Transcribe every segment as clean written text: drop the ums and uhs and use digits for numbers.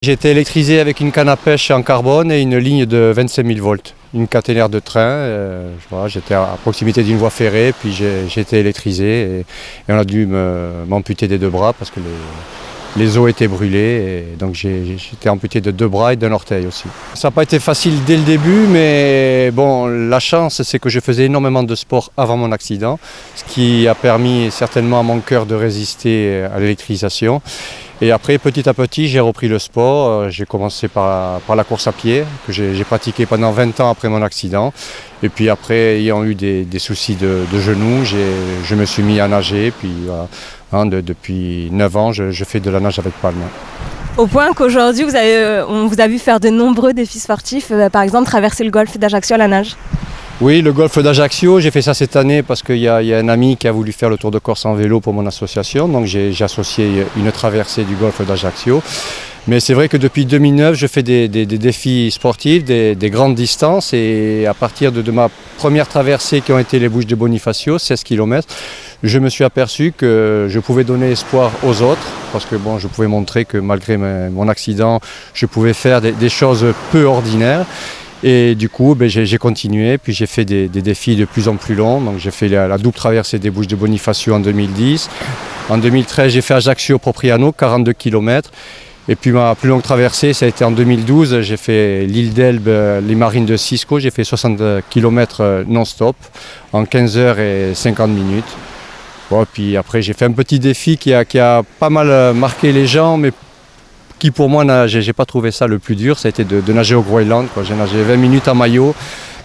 J'ai été électrisé avec une canne à pêche en carbone et une ligne de 25 000 volts. Une caténaire de train, voilà, j'étais à proximité d'une voie ferrée, puis j'ai été électrisé et on a dû m'amputer des deux bras parce que les os étaient brûlés. Et donc j'étais amputé de deux bras et d'un orteil aussi. Ça n'a pas été facile dès le début, mais bon, la chance c'est que je faisais énormément de sport avant mon accident, ce qui a permis certainement à mon cœur de résister à l'électrisation. Et après, petit à petit, j'ai repris le sport. J'ai commencé par la course à pied, que j'ai pratiqué pendant 20 ans après mon accident. Et puis après, ayant eu des soucis de genoux, je me suis mis à nager. Puis depuis 9 ans, je fais de la nage avec palme. Au point qu'aujourd'hui, on vous a vu faire de nombreux défis sportifs, par exemple traverser le golfe d'Ajaccio à la nage. Oui, le golfe d'Ajaccio, j'ai fait ça cette année parce qu'il y a un ami qui a voulu faire le Tour de Corse en vélo pour mon association. Donc j'ai associé une traversée du golfe d'Ajaccio. Mais c'est vrai que depuis 2009, je fais des défis sportifs, des grandes distances. Et à partir de ma première traversée qui ont été les Bouches de Bonifacio, 16 km, je me suis aperçu que je pouvais donner espoir aux autres. Parce que bon, je pouvais montrer que malgré mon accident, je pouvais faire des choses peu ordinaires. Et du coup, j'ai continué, puis j'ai fait des défis de plus en plus longs. Donc j'ai fait la double traversée des Bouches de Bonifacio en 2010. En 2013, j'ai fait Ajaccio-Propriano, 42 km. Et puis ma plus longue traversée, ça a été en 2012. J'ai fait l'île d'Elbe, les marines de Cisco. J'ai fait 60 km non-stop en 15 heures et 50 minutes. Bon, puis après, j'ai fait un petit défi qui a pas mal marqué les gens, mais qui pour moi, j'ai pas trouvé ça le plus dur, ça a été de nager au Groenland. J'ai nagé 20 minutes en maillot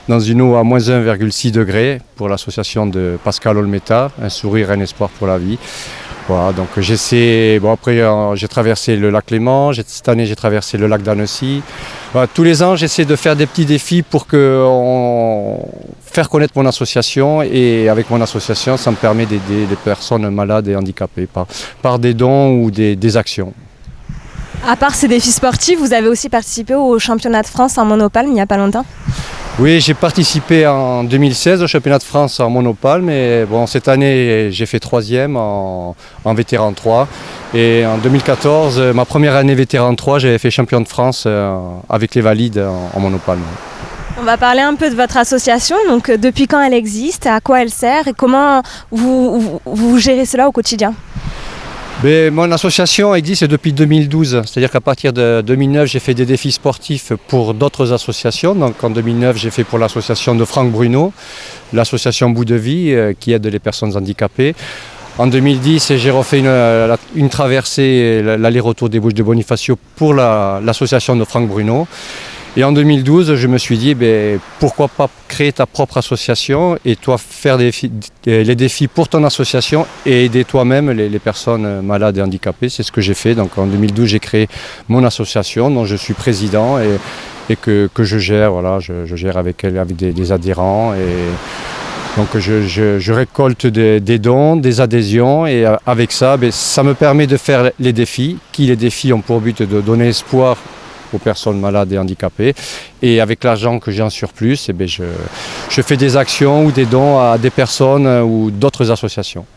dans une eau à moins 1,6 degré pour l'association de Pascal Olmeta, un sourire, un espoir pour la vie. Voilà, donc j'essaie. Bon, après, j'ai traversé le lac Léman, cette année j'ai traversé le lac d'Annecy. Voilà, tous les ans, j'essaie de faire des petits défis pour faire connaître mon association, et avec mon association, ça me permet d'aider les personnes malades et handicapées par des dons ou des actions. À part ces défis sportifs, vous avez aussi participé au championnat de France en monopalme il n'y a pas longtemps. Oui, j'ai participé en 2016 au championnat de France en monopalme, et bon, cette année j'ai fait 3e en vétéran 3. Et en 2014, ma première année vétéran 3, j'avais fait champion de France avec les valides en monopalme. On va parler un peu de votre association, donc depuis quand elle existe, à quoi elle sert et comment vous gérez cela au quotidien. Mon association existe depuis 2012, c'est-à-dire qu'à partir de 2009, j'ai fait des défis sportifs pour d'autres associations. Donc en 2009, j'ai fait pour l'association de Franck Bruno, l'association Bout de Vie qui aide les personnes handicapées. En 2010, j'ai refait une traversée, l'aller-retour des Bouches de Bonifacio pour l'association de Franck Bruno. Et en 2012, je me suis dit, pourquoi pas créer ta propre association et toi faire les défis pour ton association et aider toi-même les personnes malades et handicapées. C'est ce que j'ai fait. Donc en 2012, j'ai créé mon association dont je suis président et que je gère. Voilà, je gère avec des adhérents. Et donc je récolte des dons, des adhésions, et avec ça, ça me permet de faire les défis, les défis ont pour but de donner espoir aux personnes malades et handicapées. Et avec l'argent que j'ai en surplus, je fais des actions ou des dons à des personnes ou d'autres associations.